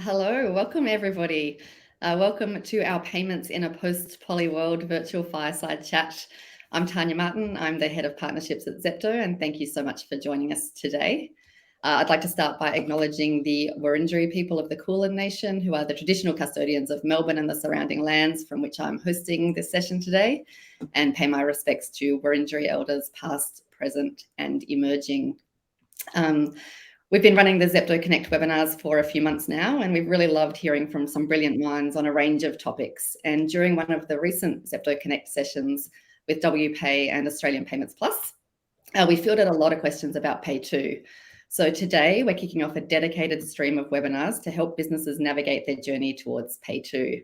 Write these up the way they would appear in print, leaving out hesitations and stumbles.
Hello, welcome everybody. Welcome to our Payments in a Post-POLi World virtual fireside chat. I'm Tanya Martin. I'm the head of partnerships at Zepto, and thank you so much for joining us today. I'd like to start by acknowledging the Wurundjeri people of the Kulin Nation, who are the traditional custodians of Melbourne and the surrounding lands from which I'm hosting this session today, and pay my respects to Wurundjeri elders past, present, and emerging. We've been running the Zepto Connect webinars for a few months now, and we've really loved hearing from some brilliant minds on a range of topics. And during one of the recent Zepto Connect sessions with WPay and Australian Payments Plus, we fielded a lot of questions about PayTo. So today we're kicking off a dedicated stream of webinars to help businesses navigate their journey towards PayTo.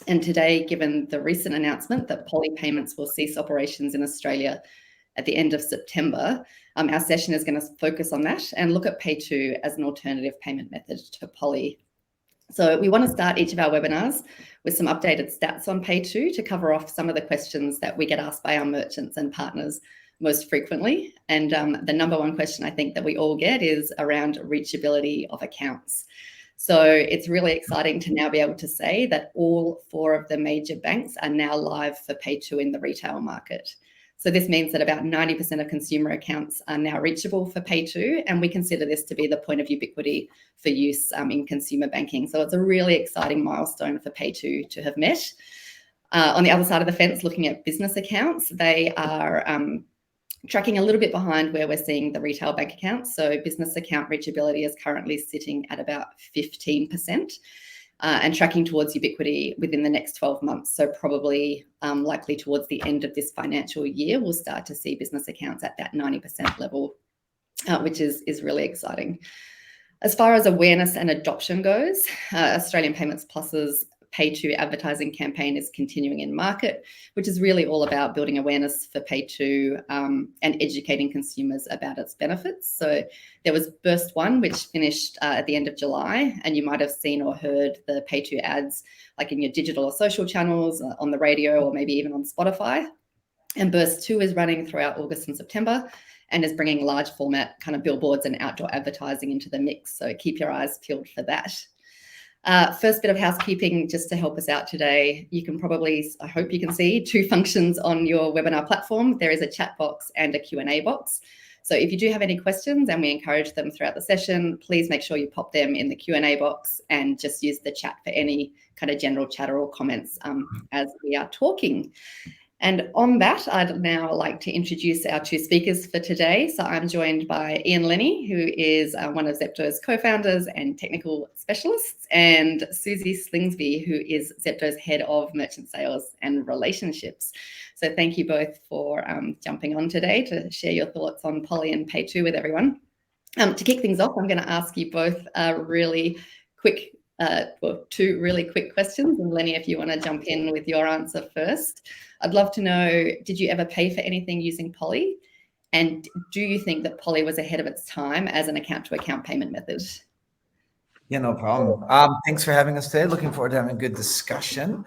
And today, given the recent announcement that POLi Payments will cease operations in Australia at the end of September, our session is going to focus on that and look at PayTo as an alternative payment method to POLi. So we want to start each of our webinars with some updated stats on PayTo to cover off some of the questions that we get asked by our merchants and partners most frequently. And the number one question I think that we all get is around reachability of accounts. So it's really exciting to now be able to say that all 4 of the major banks are now live for PayTo in the retail market. So this means that about 90% of consumer accounts are now reachable for PayTo, and we consider this to be the point of ubiquity for use in consumer banking. So it's a really exciting milestone for PayTo to have met. On the other side of the fence, looking at business accounts, they are tracking a little bit behind where we're seeing the retail bank accounts. So business account reachability is currently sitting at about 15%. And tracking towards ubiquity within the next 12 months. So probably likely towards the end of this financial year, we'll start to see business accounts at that 90% level, which is really exciting. As far as awareness and adoption goes, Australian Payments Plus's PayTo advertising campaign is continuing in market, which is really all about building awareness for PayTo and educating consumers about its benefits. So there was Burst 1, which finished at the end of July, and you might have seen or heard the PayTo ads like in your digital or social channels, on the radio, or maybe even on Spotify. And Burst 2 is running throughout August and September and is bringing large format kind of billboards and outdoor advertising into the mix. So keep your eyes peeled for that. First bit of housekeeping just to help us out today. You can probably, I hope you can see 2 functions on your webinar platform. There is a chat box and a Q&A box. So if you do have any questions, and we encourage them throughout the session, please make sure you pop them in the Q&A box and just use the chat for any kind of general chatter or comments as we are talking. And on that, I'd now like to introduce our 2 speakers for today. So I'm joined by Lennie, who is one of Zepto's co-founders and technical specialists, and Suzie Slingsby, who is Zepto's head of merchant sales and relationships. So thank you both for jumping on today to share your thoughts on POLi and PayTo with everyone. To kick things off, I'm going to ask you both really quick 2 really quick questions. And Lennie, if you want to jump in with your answer first. I'd love to know, did you ever pay for anything using POLi? And do you think that POLi was ahead of its time as an account-to-account payment method? Yeah, no problem. Thanks for having us today. Looking forward to having a good discussion.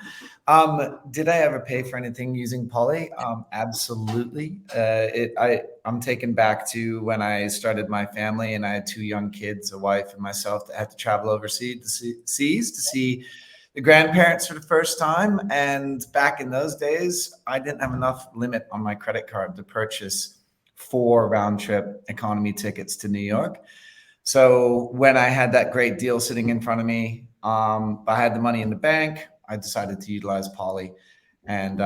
Did I ever pay for anything using POLi? Absolutely. I'm taken back to when I started my family and I had 2 young kids, a wife and myself, that had to travel overseas to see the grandparents for the first time. And back in those days, I didn't have enough limit on my credit card to purchase 4 round-trip economy tickets to New York. So when I had that great deal sitting in front of me, I had the money in the bank, I decided to utilize POLi. And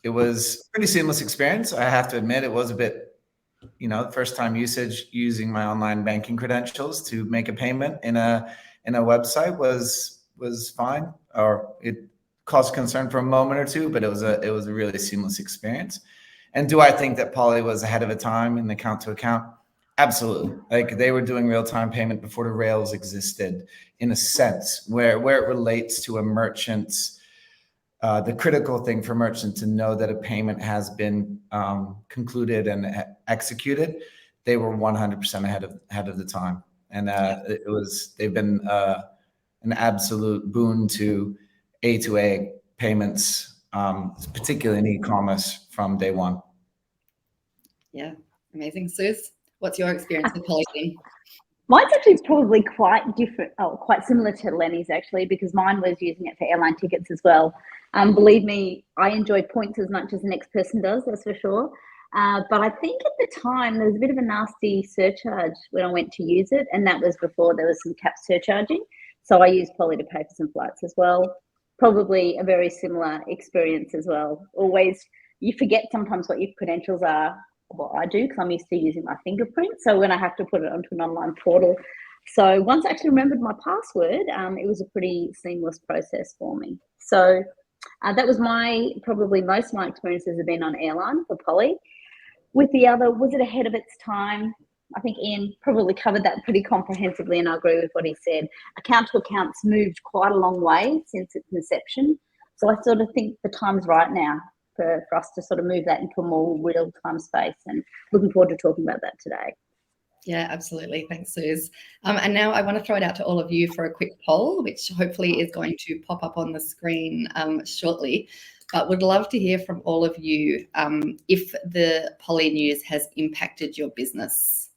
it was a pretty seamless experience. I have to admit, it was a bit, the first time usage using my online banking credentials to make a payment in a website was fine, or it caused concern for a moment or 2, but it was a really seamless experience. And do I think that POLi was ahead of a time in account to account? Absolutely. Like, they were doing real-time payment before the rails existed, in a sense, where it relates to a merchant's, the critical thing for merchants to know that a payment has been concluded and executed. They were 100% ahead of the time. And they've been an absolute boon to A2A payments, particularly in e-commerce, from day one. Yeah, amazing. Suze, what's your experience with POLi? Mine's actually probably quite different, quite similar to Lennie's actually, because mine was using it for airline tickets as well. Believe me, I enjoy points as much as the next person does, that's for sure. But I think at the time there was a bit of a nasty surcharge when I went to use it, and that was before there was some cap surcharging. So I used POLi to pay for some flights as well. Probably a very similar experience as well. Always, you forget sometimes what your credentials are. Well, I do, because I'm used to using my fingerprint. So when I have to put it onto an online portal. So once I actually remembered my password, it was a pretty seamless process for me. So that was probably most of my experiences have been on airline for POLi. With the other, was it ahead of its time? I think Ian probably covered that pretty comprehensively, and I agree with what he said. Account to accounts moved quite a long way since its inception. So I sort of think the time's right now for us to sort of move that into a more real-time space, and looking forward to talking about that today. Yeah, absolutely. Thanks, Suze. And now I want to throw it out to all of you for a quick poll, which hopefully is going to pop up on the screen shortly. But would love to hear from all of you if the POLi news has impacted your business.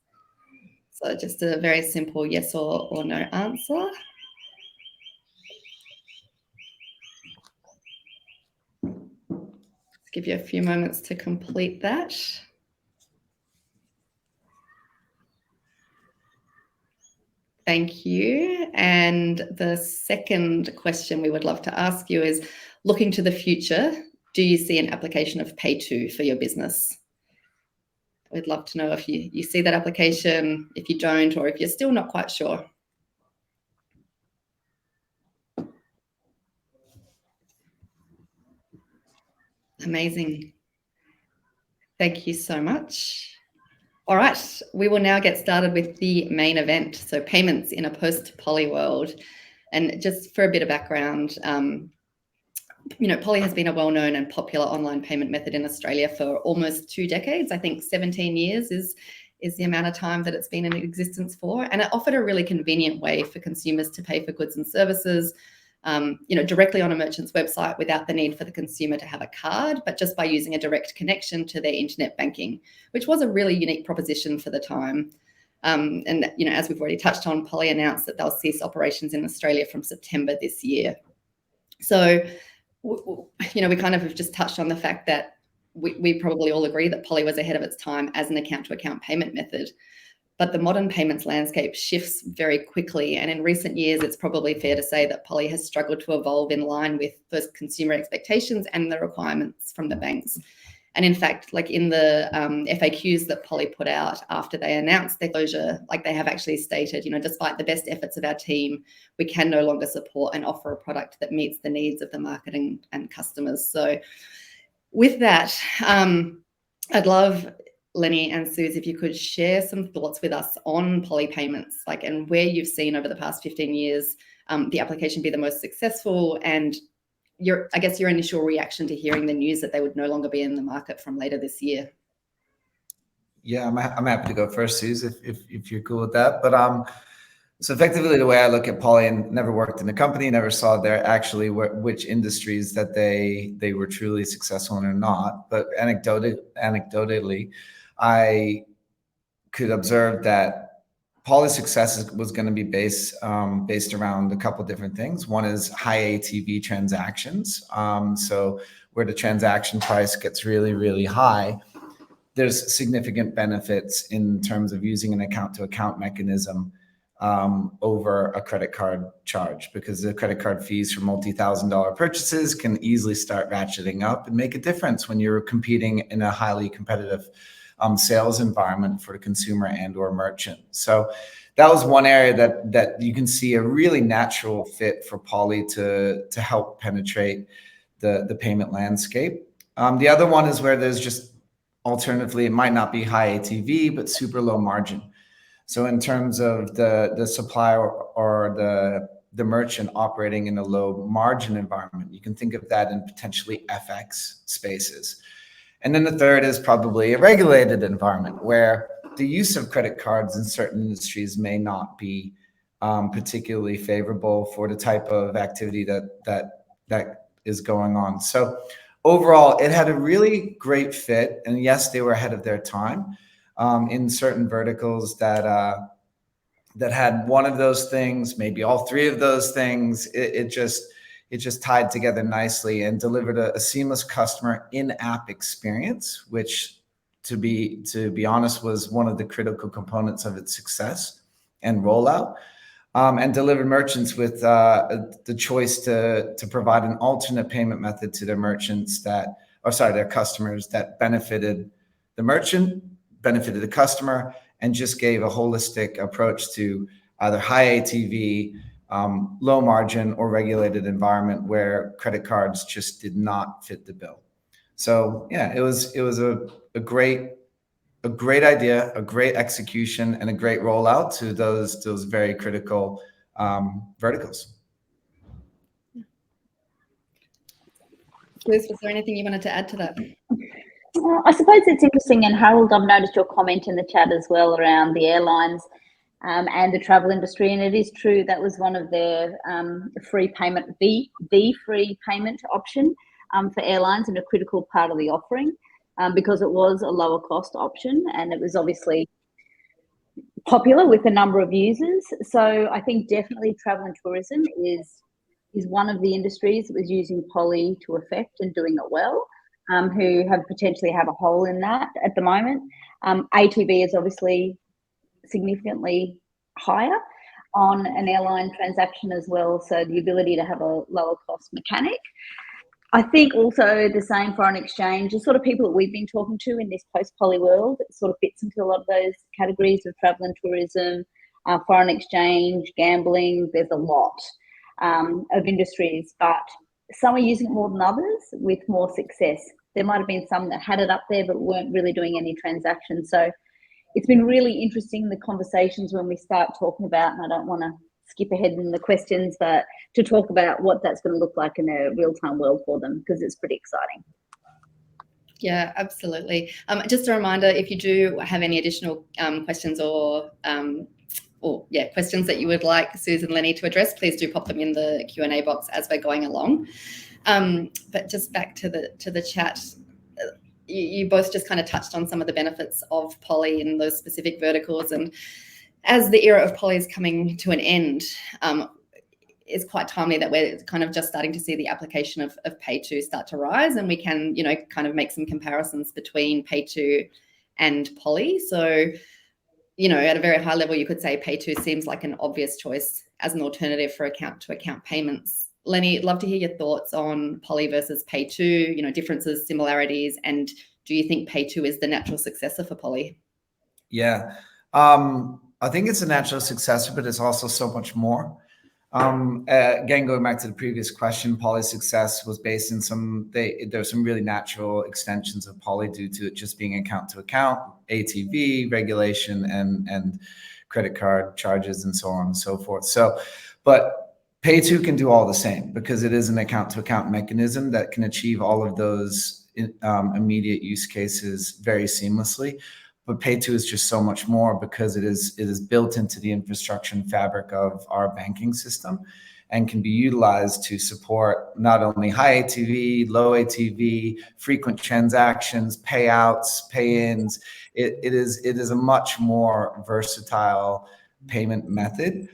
So just a very simple yes or no answer. Let's give you a few moments to complete that. Thank you. And the second question we would love to ask you is, looking to the future, do you see an application of PayTo for your business? We'd love to know if you see that application, if you don't, or if you're still not quite sure. Amazing. Thank you so much. All right, we will now get started with the main event. So payments in a post-POLi world. And just for a bit of background, POLi has been a well-known and popular online payment method in Australia for almost 2 decades. I think 17 years is the amount of time that it's been in existence for. And it offered a really convenient way for consumers to pay for goods and services, directly on a merchant's website without the need for the consumer to have a card, but just by using a direct connection to their internet banking, which was a really unique proposition for the time. And as we've already touched on, POLi announced that they'll cease operations in Australia from September this year. So, we kind of have just touched on the fact that we probably all agree that POLi was ahead of its time as an account-to-account payment method. But the modern payments landscape shifts very quickly. And in recent years, it's probably fair to say that POLi has struggled to evolve in line with those consumer expectations and the requirements from the banks. And in fact, like in the FAQs that POLi put out after they announced their closure, like they have actually stated, despite the best efforts of our team, we can no longer support and offer a product that meets the needs of the market and customers. So with that, I'd love, Lennie and Suze, if you could share some thoughts with us on POLi Payments, and where you've seen over the past 15 years the application be the most successful, and your initial reaction to hearing the news that they would no longer be in the market from later this year. Yeah, I'm happy to go first, Suze, if you're cool with that. But so effectively, the way I look at POLi, and never worked in a company, never saw there actually which industries that they were truly successful in or not. But anecdotally, I could observe that POLi's success was going to be based around a couple different things. One is high ATV transactions. So where the transaction price gets really, really high, there's significant benefits in terms of using an account-to-account mechanism over a credit card charge, because the credit card fees for multi-$1,000 purchases can easily start ratcheting up and make a difference when you're competing in a highly competitive sales environment for the consumer and or merchant. So that was one area that you can see a really natural fit for POLi to help penetrate the payment landscape. The other one is where there's just, alternatively, it might not be high ATV, but super low margin. So in terms of the supplier or the merchant operating in a low margin environment, you can think of that in potentially FX spaces. And then the third is probably a regulated environment where the use of credit cards in certain industries may not be particularly favorable for the type of activity that is going on. So overall, it had a really great fit. And yes, they were ahead of their time in certain verticals that that had one of those things, maybe all three of those things. It just tied together nicely and delivered a seamless customer in-app experience, which to be honest was one of the critical components of its success and rollout. And delivered merchants with the choice to provide an alternate payment method to their their customers that benefited the merchant, benefited the customer, and just gave a holistic approach to either high ATV, low margin, or regulated environment where credit cards just did not fit the bill. So yeah, it was a great idea, a great execution, and a great rollout to those very critical verticals. Liz, was there anything you wanted to add to that? I suppose it's interesting, and Harold, I've noticed your comment in the chat as well around the airlines and the travel industry, and it is true that was one of their free payment, the free payment option for airlines, and a critical part of the offering because it was a lower cost option, and it was obviously popular with a number of users. So I think definitely travel and tourism is one of the industries that was using POLi to effect and doing it well. Who potentially have a hole in that at the moment. ATV is obviously significantly higher on an airline transaction as well, so the ability to have a lower cost mechanic. I think also the same foreign exchange, the sort of people that we've been talking to in this post-POLi world, it sort of fits into a lot of those categories of travel and tourism, foreign exchange, gambling. There's a lot of industries, but some are using it more than others with more success. There might have been some that had it up there but weren't really doing any transactions. So it's been really interesting, the conversations when we start talking about, and I don't want to skip ahead in the questions, but to talk about what that's going to look like in a real-time world for them, because it's pretty exciting. Yeah, absolutely. Just a reminder, if you do have any additional questions or questions that you would like Suze and Lennie to address, please do pop them in the Q&A box as we're going along. But just back to the chat, you both just kind of touched on some of the benefits of POLi in those specific verticals, and as the era of POLi is coming to an end, it's quite timely that we're kind of just starting to see the application of PayTo start to rise, and we can, kind of make some comparisons between PayTo and POLi. So, at a very high level, you could say PayTo seems like an obvious choice as an alternative for account-to-account payments. Lennie, I'd love to hear your thoughts on POLi versus PayTo, differences, similarities, and do you think PayTo is the natural successor for POLi? Yeah, I think it's a natural successor, but it's also so much more. Again, going back to the previous question, POLi's success was based in there's some really natural extensions of POLi due to it just being account to account, ATV, regulation, and credit card charges, and so on and so forth. So, but PayTo can do all the same because it is an account to account mechanism that can achieve all of those immediate use cases very seamlessly. But PayTo is just so much more because it is built into the infrastructure and fabric of our banking system and can be utilized to support not only high ATV, low ATV, frequent transactions, payouts, pay-ins. It is a much more versatile payment method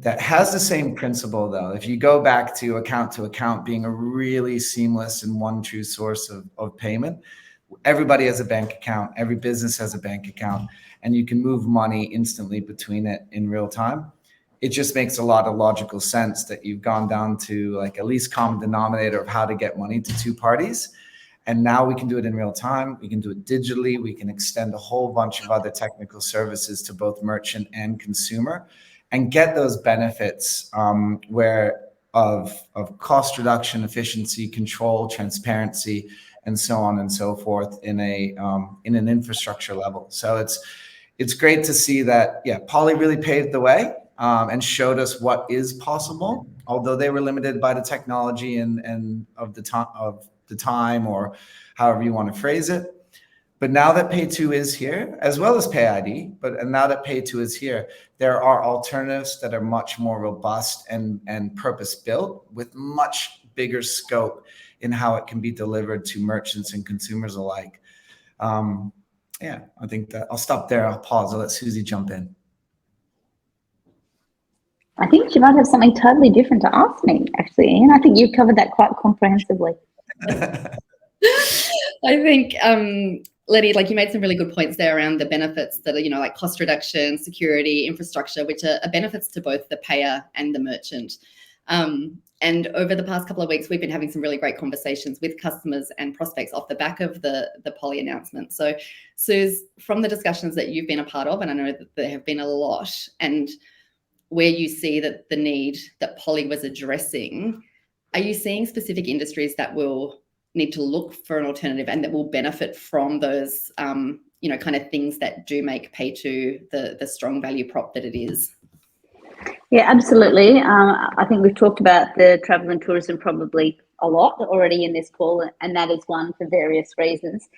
that has the same principle, though. If you go back to account being a really seamless and one true source of payment, everybody has a bank account, every business has a bank account, and you can move money instantly between it in real time. It just makes a lot of logical sense that you've gone down to like a least common denominator of how to get money to two parties. And now we can do it in real time. We can do it digitally. We can extend a whole bunch of other technical services to both merchant and consumer and get those benefits of cost reduction, efficiency, control, transparency, and so on and so forth in an infrastructure level. So it's great to see that, POLi really paved the way and showed us what is possible, although they were limited by the technology and of the time, or however you want to phrase it. But now that PayTo is here, as well as PayID, and now that PayTo is here, there are alternatives that are much more robust and purpose-built with much bigger scope in how it can be delivered to merchants and consumers alike. I think that I'll stop there. I'll pause. I'll let Suzie jump in. I think she might have something totally different to ask me, actually, Ian. I think you've covered that quite comprehensively. I think, Lennie, like you made some really good points there around the benefits that are, you know, like cost reduction, security, infrastructure, which are benefits to both the payer and the merchant. And over the past couple of weeks, we've been having some really great conversations with customers and prospects off the back of the POLi announcement. So, Suze, from the discussions that you've been a part of, and I know that there have been a lot, and where you see that the need that POLi was addressing, are you seeing specific industries that will need to look for an alternative and that will benefit from those, you know, kind of things that do make PayTo the strong value prop that it is? Yeah, absolutely. I think we've talked about the travel and tourism probably a lot already in this call, and that is one for various reasons.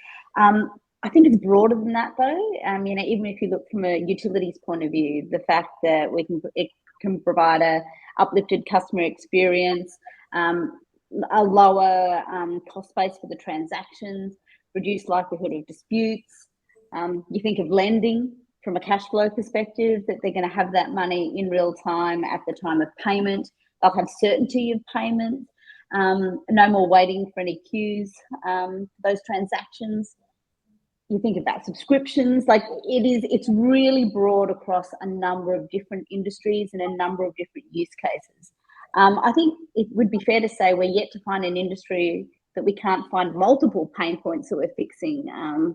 I think it's broader than that, though. You know, even if you look from a utilities point of view, the fact that it can provide a uplifted customer experience, a lower cost base for the transactions, reduced likelihood of disputes. You think of lending from a cash flow perspective, that they're going to have that money in real time at the time of payment. They'll have certainty of payment. No more waiting for any queues. Those transactions. You think about subscriptions, like it's really broad across a number of different industries and a number of different use cases. I think it would be fair to say we're yet to find an industry that we can't find multiple pain points that we're fixing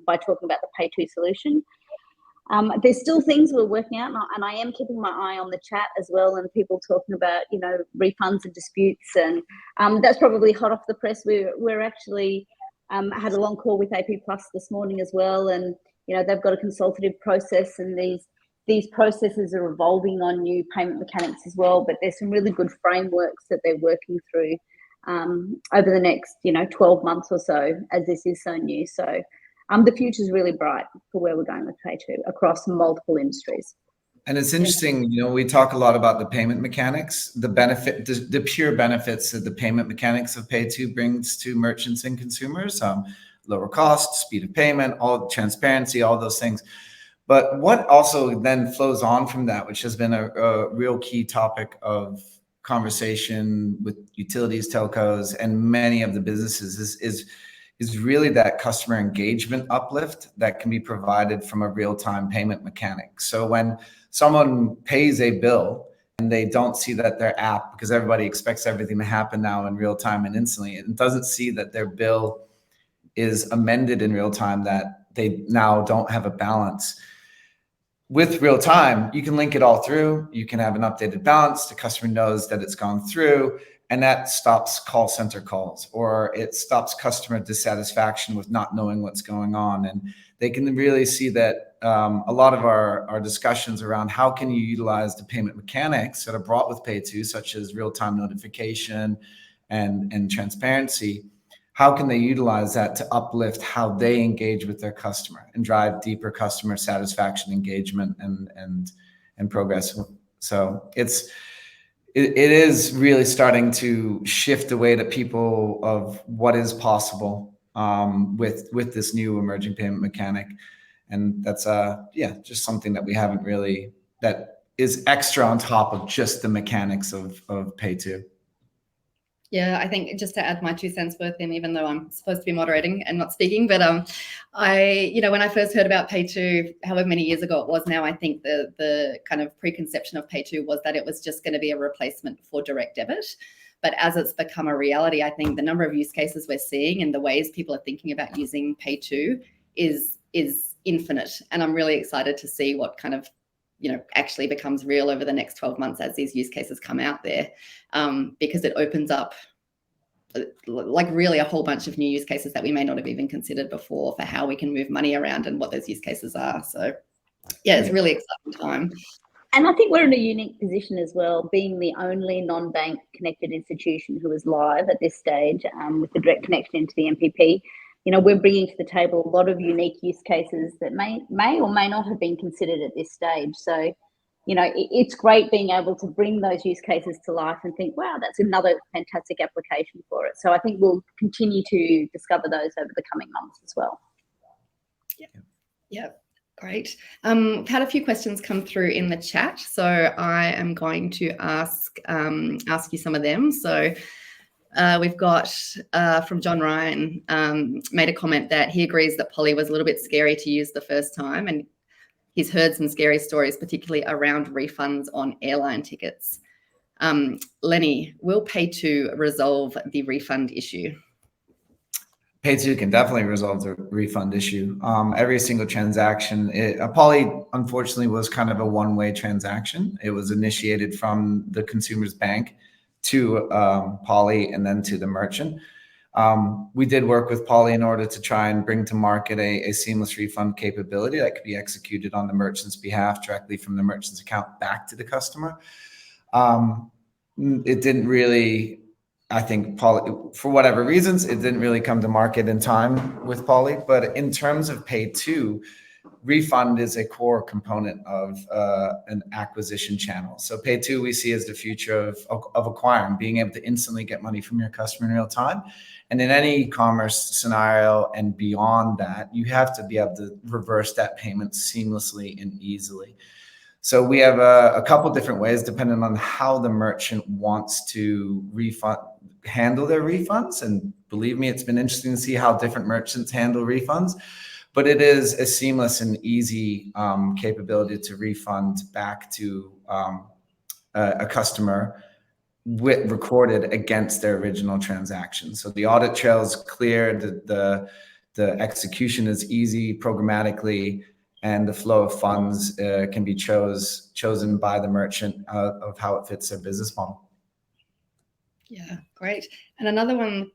by talking about the PayTo solution. There's still things we're working out, and I am keeping my eye on the chat as well, and people talking about, you know, refunds and disputes, and that's probably hot off the press. We're actually had a long call with AP Plus this morning as well, and you know, they've got a consultative process, and these processes are evolving on new payment mechanics as well. But there's some really good frameworks that they're working through over the next, you know, 12 months or so, as this is so new. So the future's really bright for where we're going with PayTo across multiple industries. And it's interesting, you know, we talk a lot about the payment mechanics, the benefit, the pure benefits that the payment mechanics of PayTo brings to merchants and consumers, lower cost, speed of payment, all transparency, all those things. But what also then flows on from that, which has been a real key topic of conversation with utilities, telcos, and many of the businesses is really that customer engagement uplift that can be provided from a real-time payment mechanic. So when someone pays a bill and they don't see that their app, because everybody expects everything to happen now in real time and instantly, and doesn't see that their bill is amended in real time, that they now don't have a balance. With real time, you can link it all through. You can have an updated balance. The customer knows that it's gone through, and that stops call center calls, or it stops customer dissatisfaction with not knowing what's going on. And they can really see that a lot of our discussions around how can you utilize the payment mechanics that are brought with PayTo, such as real-time notification and transparency, how can they utilize that to uplift how they engage with their customer and drive deeper customer satisfaction, engagement, and progress. So it is really starting to shift the way that people of what is possible with this new emerging payment mechanic. And that's just something that we haven't really, that is extra on top of just the mechanics of PayTo. Yeah, I think just to add my 2 cents worth in, even though I'm supposed to be moderating and not speaking, but you know, when I first heard about PayTo, however many years ago it was now, I think the kind of preconception of PayTo was that it was just going to be a replacement for direct debit. But as it's become a reality, I think the number of use cases we're seeing and the ways people are thinking about using PayTo is infinite. And I'm really excited to see what kind of, you know, actually becomes real over the next 12 months as these use cases come out there, because it opens up like really a whole bunch of new use cases that we may not have even considered before for how we can move money around and what those use cases are. So yeah, it's a really exciting time. And I think we're in a unique position as well, being the only non-bank connected institution who is live at this stage with the direct connection into the MPP. You know, we're bringing to the table a lot of unique use cases that may or may not have been considered at this stage. So, you know, it's great being able to bring those use cases to life and think, wow, that's another fantastic application for it. So I think we'll continue to discover those over the coming months as well. Yeah. Great. We've had a few questions come through in the chat, so I am going to ask you some of them. So we've got from John Ryan made a comment that he agrees that POLi was a little bit scary to use the first time, and he's heard some scary stories, particularly around refunds on airline tickets. Lennie, will PayTo resolve the refund issue? PayTo can definitely resolve the refund issue. Every single transaction, POLi unfortunately was kind of a one-way transaction. It was initiated from the consumer's bank to POLi and then to the merchant. We did work with POLi in order to try and bring to market a seamless refund capability that could be executed on the merchant's behalf directly from the merchant's account back to the customer. It didn't really, I think, POLi, for whatever reasons, it didn't really come to market in time with POLi. But in terms of PayTo, refund is a core component of an acquisition channel. So PayTo we see as the future of acquiring, being able to instantly get money from your customer in real time. And in any e-commerce scenario and beyond that, you have to be able to reverse that payment seamlessly and easily. So we have a couple different ways depending on how the merchant wants to handle their refunds. And believe me, it's been interesting to see how different merchants handle refunds. But it is a seamless and easy capability to refund back to a customer recorded against their original transaction. So the audit trail is clear, the execution is easy programmatically, and the flow of funds can be chosen by the merchant of how it fits their business model. Yeah, great. And another one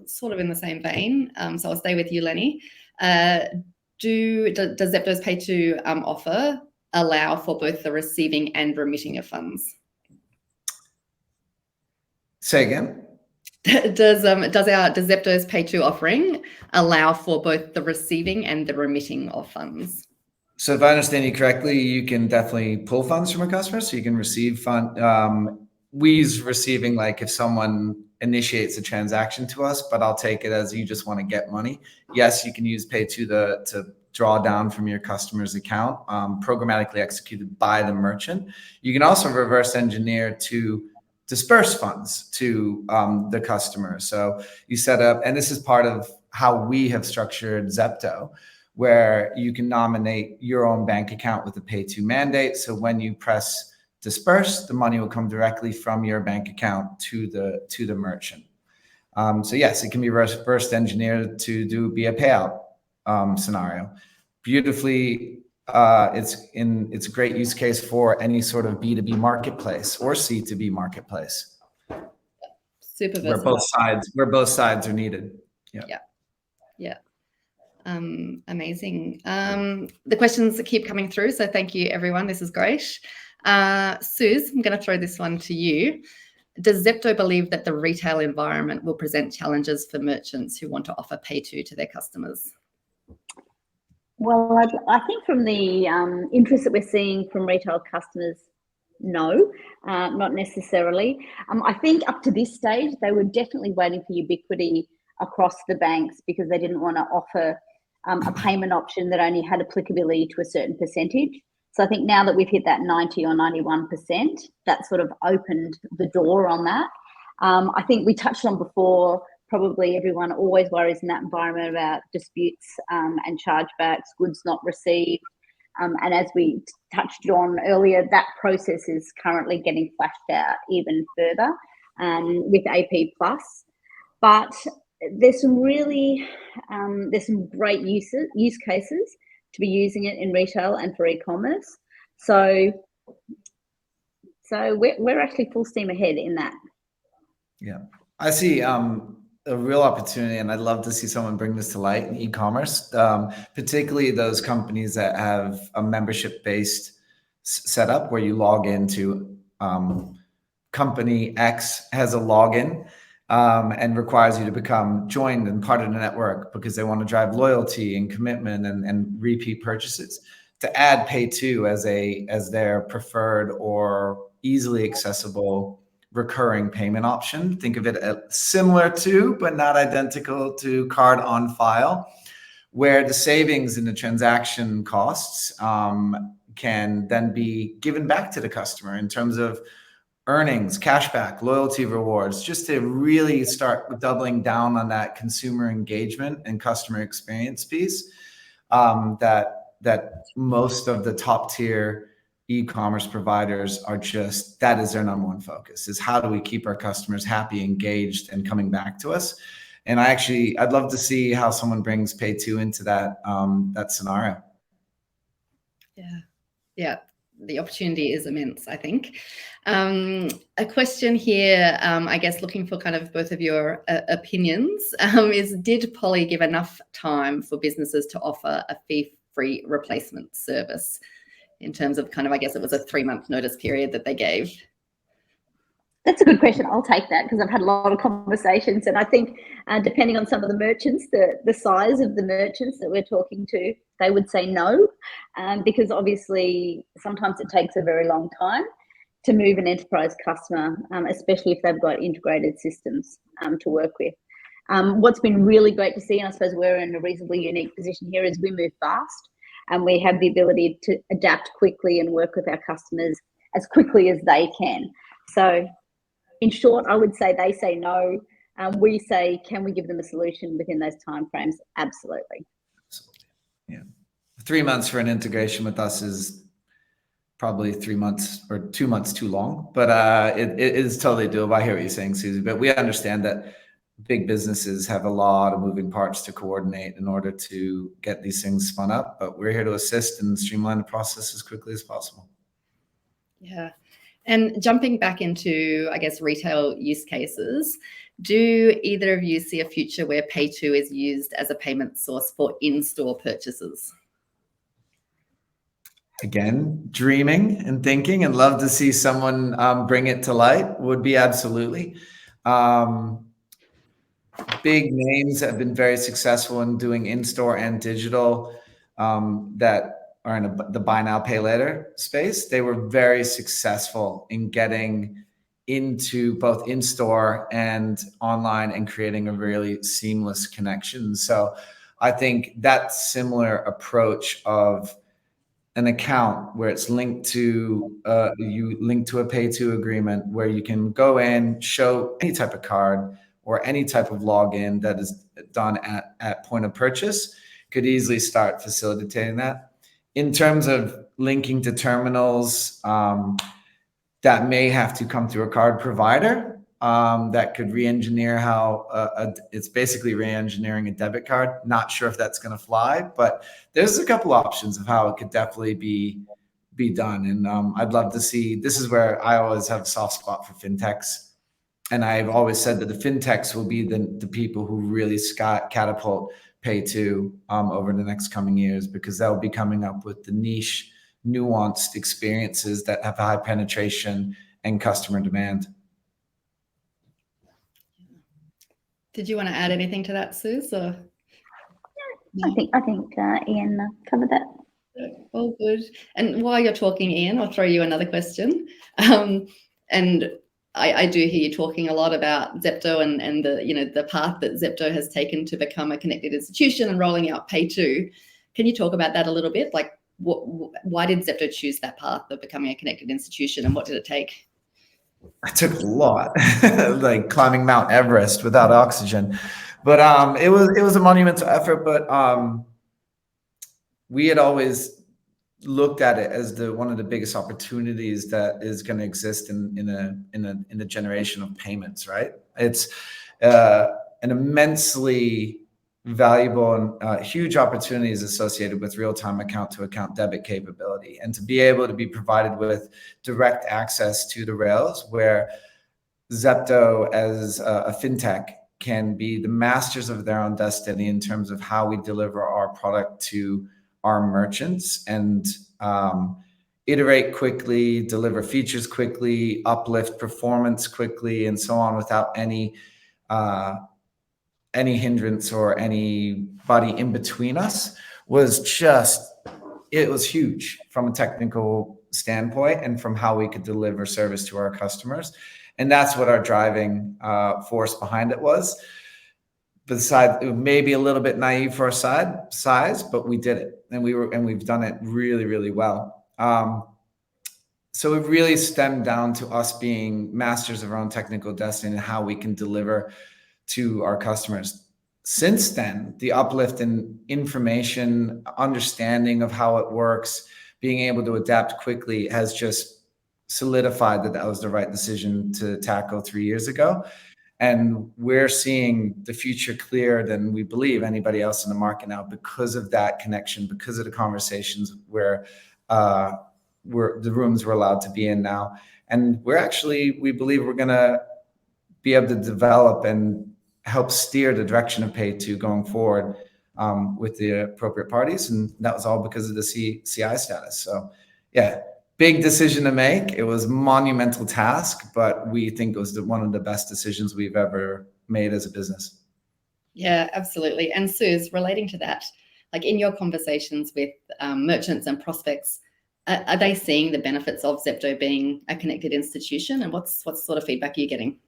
sort of in the same vein, so I'll stay with you, Lennie. Does Zepto's PayTo offer allow for both the receiving and remitting of funds? Say again? Does Zepto's PayTo offering allow for both the receiving and the remitting of funds? So if I understand you correctly, you can definitely pull funds from a customer. So you can receive fund. We use receiving like if someone initiates a transaction to us, but I'll take it as you just want to get money. Yes, you can use PayTo to draw down from your customer's account, programmatically executed by the merchant. You can also reverse engineer to disperse funds to the customer. So you set up, and this is part of how we have structured Zepto, where you can nominate your own bank account with a PayTo mandate. So when you press disperse, the money will come directly from your bank account to the merchant. So yes, it can be reverse engineered to be a payout scenario. Beautifully, it's a great use case for any sort of B2B marketplace or C2B marketplace. Super versatile. Where both sides are needed. Yeah. Amazing. The questions that keep coming through, so thank you everyone. This is great. Suze, I'm going to throw this one to you. Does Zepto believe that the retail environment will present challenges for merchants who want to offer PayTo to their customers? Well, I think from the interest that we're seeing from retail customers, no, not necessarily. I think up to this stage, they were definitely waiting for ubiquity across the banks because they didn't want to offer a payment option that only had applicability to a certain percentage. So I think now that we've hit that 90 or 91%, that sort of opened the door on that. I think we touched on before, probably everyone always worries in that environment about disputes and chargebacks, goods not received. And as we touched on earlier, that process is currently getting flashed out even further with AP+. But there's some really, there's some great use cases to be using it in retail and for e-commerce. So we're actually full steam ahead in that. Yeah, I see a real opportunity, and I'd love to see someone bring this to light in e-commerce, particularly those companies that have a membership-based setup where you log into company X has a login and requires you to become joined and part of the network because they want to drive loyalty and commitment and repeat purchases. To add PayTo as their preferred or easily accessible recurring payment option. Think of it as similar to, but not identical to card on file, where the savings in the transaction costs can then be given back to the customer in terms of earnings, cashback, loyalty rewards, just to really start doubling down on that consumer engagement and customer experience piece that most of the top tier e-commerce providers are just, that is their number one focus, is how do we keep our customers happy, engaged, and coming back to us. And I'd love to see how someone brings PayTo into that scenario. Yeah, the opportunity is immense, I think. A question here, I guess looking for kind of both of your opinions, is did POLi give enough time for businesses to offer a fee-free replacement service in terms of kind of, I guess it was a 3-month notice period that they gave? That's a good question. I'll take that because I've had a lot of conversations, and I think depending on some of the merchants, the size of the merchants that we're talking to, they would say no, because obviously sometimes it takes a very long time to move an enterprise customer, especially if they've got integrated systems to work with. What's been really great to see, and I suppose we're in a reasonably unique position here, is we move fast and we have the ability to adapt quickly and work with our customers as quickly as they can. So in short, I would say they say no. We say, can we give them a solution within those timeframes? Absolutely. Yeah. 3 months for an integration with us is probably 3 months or 2 months too long, but it is totally doable. I hear what you're saying, Suzie, but we understand that big businesses have a lot of moving parts to coordinate in order to get these things spun up, but we're here to assist and streamline the process as quickly as possible. Yeah. And jumping back into, I guess, retail use cases, do either of you see a future where PayTo is used as a payment source for in-store purchases? Again, dreaming and thinking, and love to see someone bring it to light. Would be absolutely. Big names have been very successful in doing in-store and digital that are in the buy now, pay later space. They were very successful in getting into both in-store and online and creating a really seamless connection. So I think that similar approach of an account where it's linked to you link to a PayTo agreement where you can go in, show any type of card or any type of login that is done at point of purchase could easily start facilitating that. In terms of linking to terminals, that may have to come through a card provider that could re-engineer how it's basically re-engineering a debit card. Not sure if that's going to fly, but there's a couple options of how it could definitely be done. And I'd love to see, this is where I always have a soft spot for fintechs. And I've always said that the fintechs will be the people who really catapult PayTo over the next coming years, because they'll be coming up with the niche, nuanced experiences that have high penetration and customer demand. Did you want to add anything to that, Suze? Or? I think Ian covered that. All good. And while you're talking, Ian, I'll throw you another question. And I do hear you talking a lot about Zepto and the path that Zepto has taken to become a connected institution and rolling out PayTo. Can you talk about that a little bit? Like, why did Zepto choose that path of becoming a connected institution, and what did it take? It took a lot, like climbing Mount Everest without oxygen. But it was a monumental effort. But we had always looked at it as one of the biggest opportunities that is going to exist in a generation of payments, right? It's an immensely valuable and huge opportunities associated with real-time account-to-account debit capability, and to be able to be provided with direct access to the rails, where Zepto as a fintech can be the masters of their own destiny in terms of how we deliver our product to our merchants and iterate quickly, deliver features quickly, uplift performance quickly, and so on, without any hindrance or anybody in between us, it was huge from a technical standpoint and from how we could deliver service to our customers. And that's what our driving force behind it was. besides, maybe a little bit naive for our size, but we did it, and we've done it really, really well. So it really stemmed down to us being masters of our own technical destiny and how we can deliver to our customers. Since then, the uplift in information, understanding of how it works, being able to adapt quickly has just solidified that was the right decision to tackle 3 years ago. And we're seeing the future clearer than we believe anybody else in the market now because of that connection, because of the conversations where the rooms we're allowed to be in now. And we believe we're going to be able to develop and help steer the direction of PayTo going forward with the appropriate parties. And that was all because of the CI status. So yeah, big decision to make. It was a monumental task, but we think it was one of the best decisions we've ever made as a business. Yeah, absolutely. And Suze, relating to that, like in your conversations with merchants and prospects, are they seeing the benefits of Zepto being a connected institution? And what sort of feedback are you getting?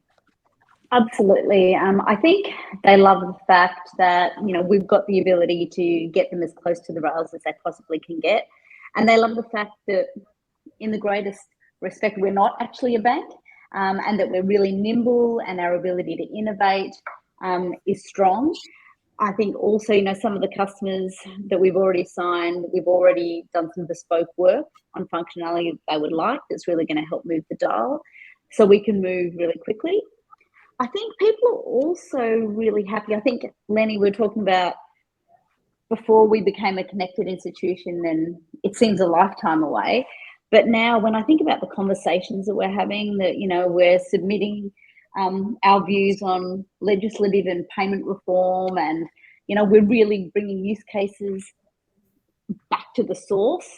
Absolutely. I think they love the fact that, we've got the ability to get them as close to the rails as they possibly can get. And they love the fact that, in the greatest respect, we're not actually a bank, and that we're really nimble and our ability to innovate is strong. I think also, some of the customers that we've already signed, we've already done some bespoke work on functionality they would like that's really going to help move the dial so we can move really quickly. I think people are also really happy. I think, Lennie, we were talking about before we became a connected institution, and it seems a lifetime away. But now when I think about the conversations that we're having, that, we're submitting our views on legislative and payment reform, and, we're really bringing use cases back to the source.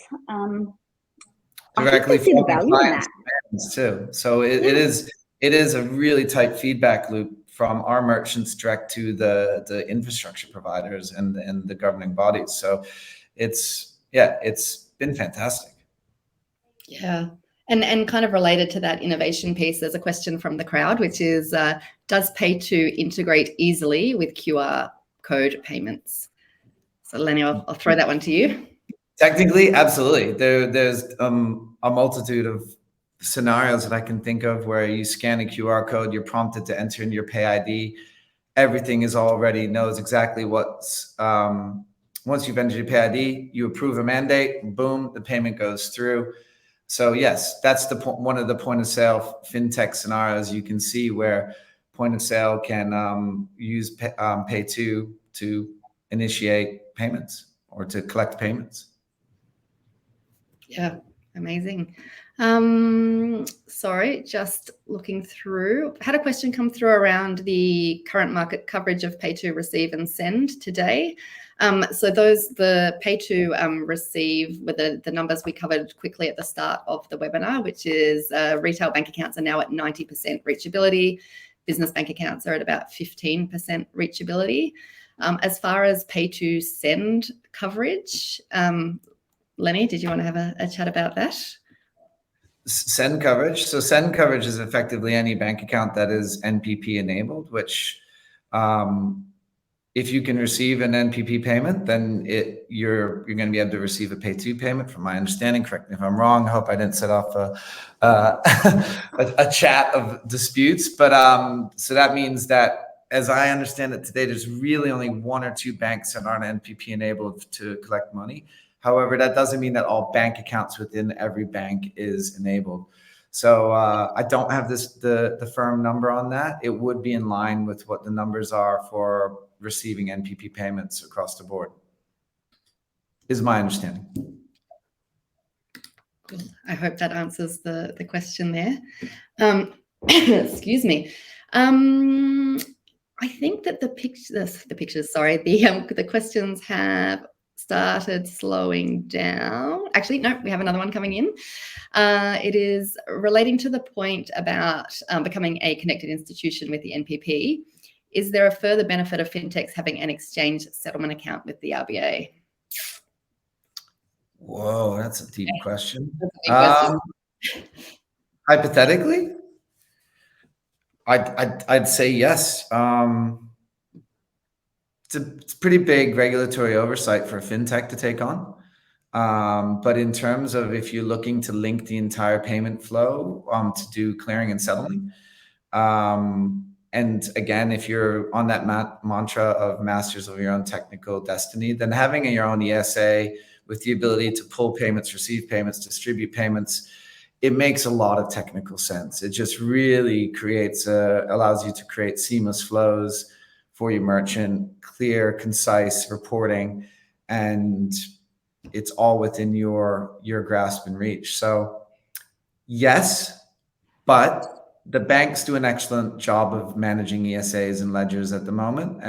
Directly I think from value in that too. So it is a really tight feedback loop from our merchants direct to the infrastructure providers and the governing bodies. So it's been fantastic. Yeah. And kind of related to that innovation piece, there's a question from the crowd, which is, does PayTo integrate easily with QR code payments? So Lennie, I'll throw that one to you. Technically, absolutely. There's a multitude of scenarios that I can think of where you scan a QR code, you're prompted to enter in your Pay ID. Everything is already knows exactly what's, once you've entered your Pay ID, you approve a mandate, boom, the payment goes through. So yes, that's one of the point of sale fintech scenarios you can see where point of sale can use PayTo to initiate payments or to collect payments. Yeah, amazing. Sorry, just looking through. Had a question come through around the current market coverage of PayTo receive and send today. So the PayTo receive were the numbers we covered quickly at the start of the webinar, which is retail bank accounts are now at 90% reachability. Business bank accounts are at about 15% reachability. As far as PayTo send coverage, Lennie, did you want to have a chat about that? Send coverage. So send coverage is effectively any bank account that is NPP enabled, which if you can receive an NPP payment, then you're going to be able to receive a PayTo payment, from my understanding. Correct me if I'm wrong. I hope I didn't set off a chat of disputes. But so that means that, as I understand it today, there's really only one or two banks that aren't NPP enabled to collect money. However, that doesn't mean that all bank accounts within every bank is enabled. So I don't have the firm number on that. It would be in line with what the numbers are for receiving NPP payments across the board, is my understanding. Cool. I hope that answers the question there. Excuse me. I think that the questions have started slowing down. Actually, no, we have another one coming in. It is relating to the point about becoming a connected institution with the NPP. Is there a further benefit of fintechs having an exchange settlement account with the RBA? Whoa, that's a deep question. That's a big question. Hypothetically, I'd say yes. it's pretty big regulatory oversight for a fintech to take on. But in terms of if you're looking to link the entire payment flow to do clearing and settling, and again, if you're on that mantra of masters of your own technical destiny, then having your own ESA with the ability to pull payments, receive payments, distribute payments, it makes a lot of technical sense. It just really allows you to create seamless flows for your merchant, clear, concise reporting, and it's all within your grasp and reach. So yes, but the banks do an excellent job of managing ESAs and ledgers at the moment.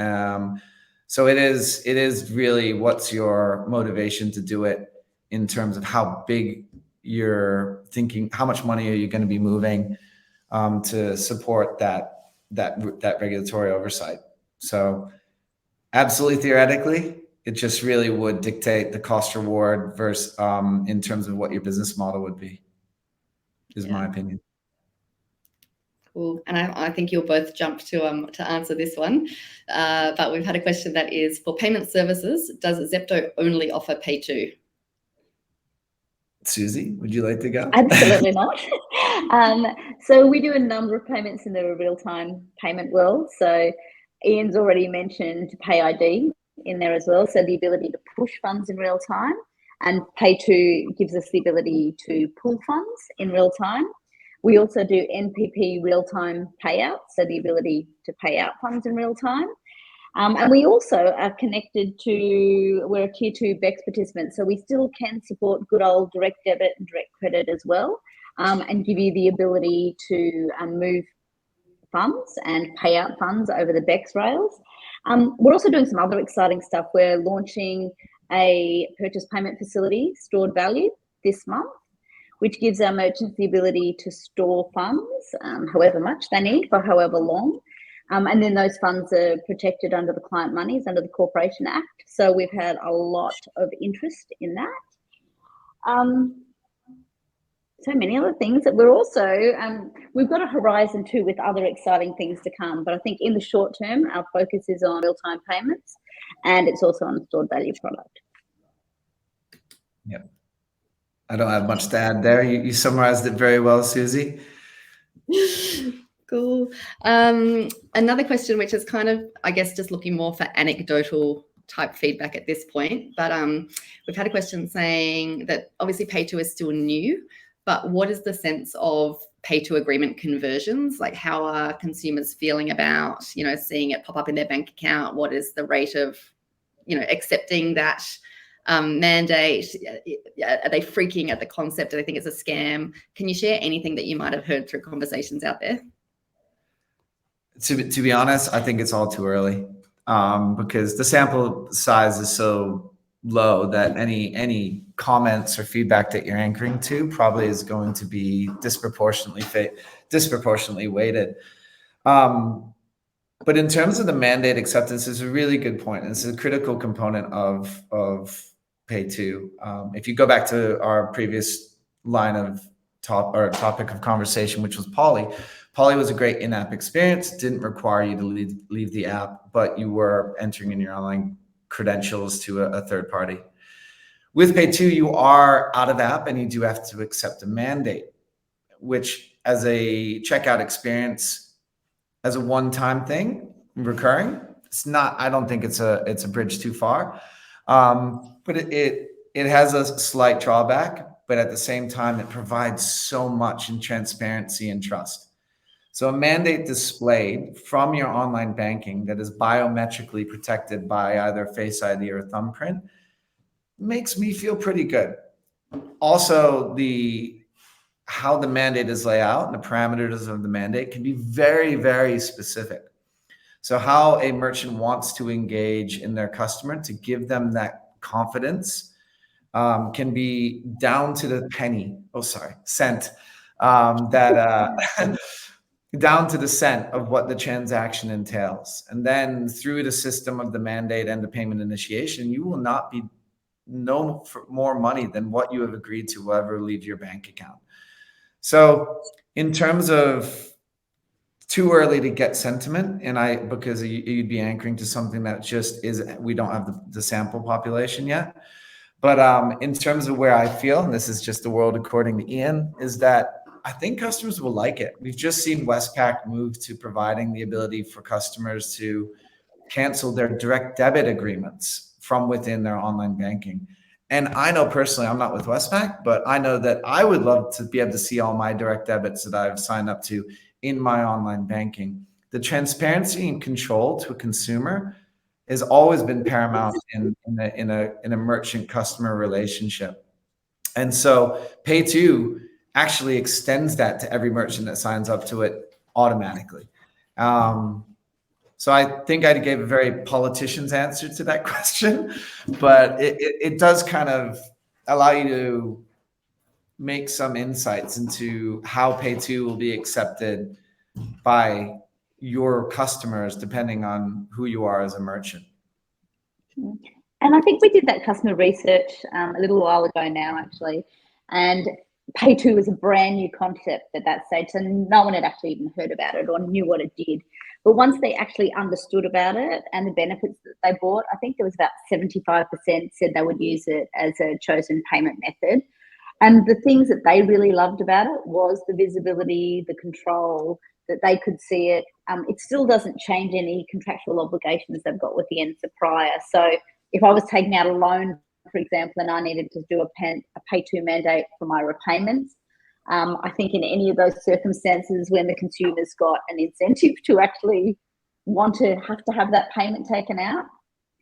So it is really what's your motivation to do it in terms of how big you're thinking, how much money are you going to be moving to support that regulatory oversight. So absolutely theoretically, it just really would dictate the cost reward versus in terms of what your business model would be, is my opinion. Cool. And I think you'll both jump to answer this one. But we've had a question that is, for payment services, does Zepto only offer PayTo? Suzie, would you like to go? Absolutely not. So we do a number of payments in the real-time payment world. So Ian's already mentioned PayID in there as well. So the ability to push funds in real time, and PayTo gives us the ability to pull funds in real time. We also do NPP real-time payouts, so the ability to pay out funds in real time. And we also are connected to, we're a tier 2 BEX participant, so we still can support good old direct debit and direct credit as well, and give you the ability to move funds and pay out funds over the BEX rails. We're also doing some other exciting stuff. We're launching a purchase payment facility, stored value, this month, which gives our merchants the ability to store funds, however much they need for however long. And then those funds are protected under the Client Monies, under the Corporation Act. So we've had a lot of interest in that. So many other things that we're also, we've got a horizon too with other exciting things to come. But I think in the short term, our focus is on real-time payments, and it's also on a stored value product. Yep. I don't have much to add there. You summarized it very well, Suzie. Cool. Another question, which is kind of, I guess, just looking more for anecdotal type feedback at this point. But we've had a question saying that obviously PayTo is still new, but what is the sense of PayTo agreement conversions? Like, how are consumers feeling about, seeing it pop up in their bank account? What is the rate of, accepting that mandate? Are they freaking at the concept? Do they think it's a scam? Can you share anything that you might have heard through conversations out there? To be honest, I think it's all too early because the sample size is so low that any comments or feedback that you're anchoring to probably is going to be disproportionately weighted. But in terms of the mandate acceptance, is a really good point. And it's a critical component of PayTo. If you go back to our previous line of topic of conversation, which was POLi. POLi was a great in-app experience. It didn't require you to leave the app, but you were entering in your online credentials to a third party. With PayTo, you are out of app and you do have to accept a mandate, which as a checkout experience, as a one-time thing, recurring, it's not, I don't think it's a bridge too far. But it has a slight drawback, but at the same time, it provides so much in transparency and trust. So a mandate displayed from your online banking that is biometrically protected by either Face ID or thumbprint makes me feel pretty good. Also, how the mandate is laid out and the parameters of the mandate can be very, very specific. So how a merchant wants to engage in their customer to give them that confidence can be down to the cent, down to the cent of what the transaction entails. And then through the system of the mandate and the payment initiation, you will not be known for more money than what you have agreed to will ever leave your bank account. So in terms of too early to get sentiment, and because you'd be anchoring to something that just is, we don't have the sample population yet. But in terms of where I feel, and this is just the world according to Ian, is that I think customers will like it. We've just seen Westpac move to providing the ability for customers to cancel their direct debit agreements from within their online banking. And I know personally, I'm not with Westpac, but I know that I would love to be able to see all my direct debits that I've signed up to in my online banking. The transparency and control to a consumer has always been paramount in a merchant customer relationship. And so PayTo actually extends that to every merchant that signs up to it automatically. So I think I gave a very politician's answer to that question, but it does kind of allow you to make some insights into how PayTo will be accepted by your customers, depending on who you are as a merchant. And I think we did that customer research a little while ago now, actually. And PayTo was a brand new concept at that stage. So no one had actually even heard about it or knew what it did. But once they actually understood about it and the benefits that they brought, I think there was about 75% said they would use it as a chosen payment method. And the things that they really loved about it was the visibility, the control, that they could see it. It still doesn't change any contractual obligations they've got with the end supplier. So if I was taking out a loan, for example, and I needed to do a PayTo mandate for my repayments, I think in any of those circumstances when the consumer's got an incentive to actually want to have that payment taken out,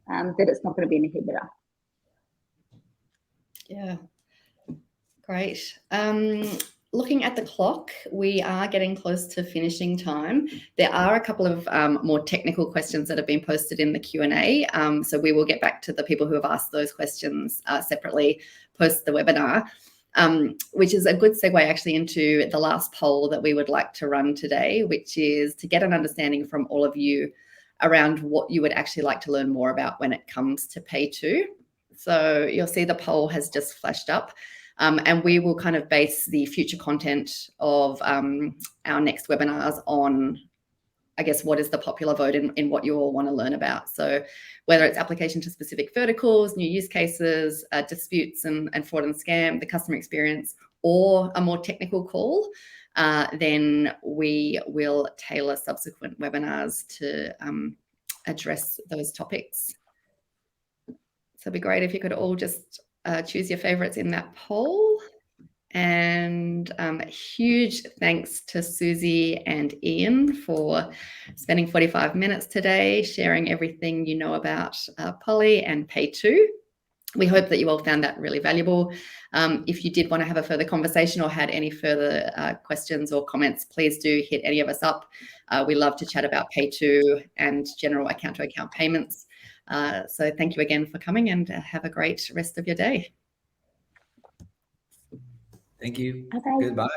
that it's not going to be an inhibitor. Yeah, great. Looking at the clock, we are getting close to finishing time. There are a couple of more technical questions that have been posted in the Q&A. So we will get back to the people who have asked those questions separately post the webinar, which is a good segue actually into the last poll that we would like to run today, which is to get an understanding from all of you around what you would actually like to learn more about when it comes to PayTo. So you'll see the poll has just flashed up. And we will kind of base the future content of our next webinars on, I guess, what is the popular vote in what you all want to learn about. So whether it's application to specific verticals, new use cases, disputes and fraud and scam, the customer experience, or a more technical call, then we will tailor subsequent webinars to address those topics. So it'd be great if you could all just choose your favorites in that poll. And huge thanks to Suzie and Ian for spending 45 minutes today, sharing everything you know about POLi and PayTo. We hope that you all found that really valuable. If you did want to have a further conversation or had any further questions or comments, please do hit any of us up. We love to chat about PayTo and general account-to-account payments. So thank you again for coming, and have a great rest of your day. Thank you. Bye-bye. Goodbye.